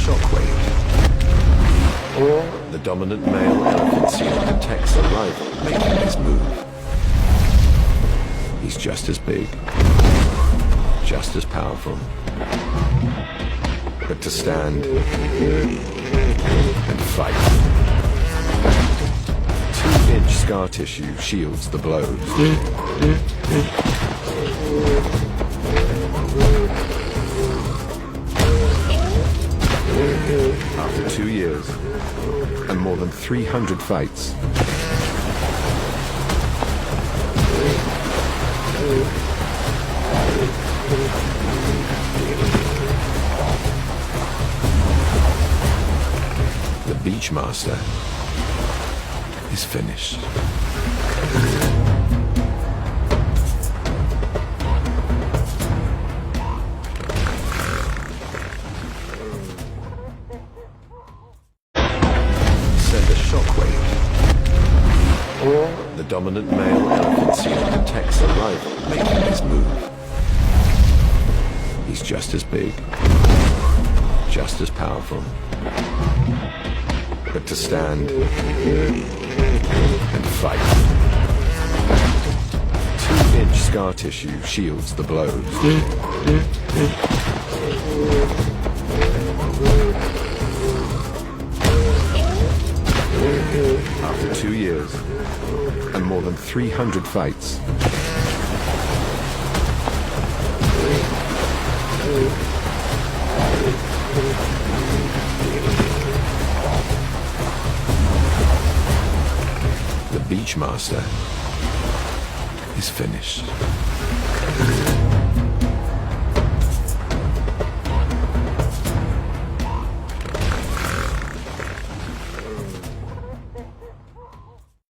shockwave. The dominant male elephant seal detects a rival making his move. He's just as big, just as powerful. But to stand and fight. 2-inch scar tissue shields the blows. After 2 years and more than 300 fights, the Beachmaster is finished. Send a shockwave. The dominant male elephant seal detects a rival making his move. He's just as big, just as powerful. But to stand and fight. 2-inch scar tissue shields the blows. After 2 years and more than 300 fights, the Beachmaster is finished.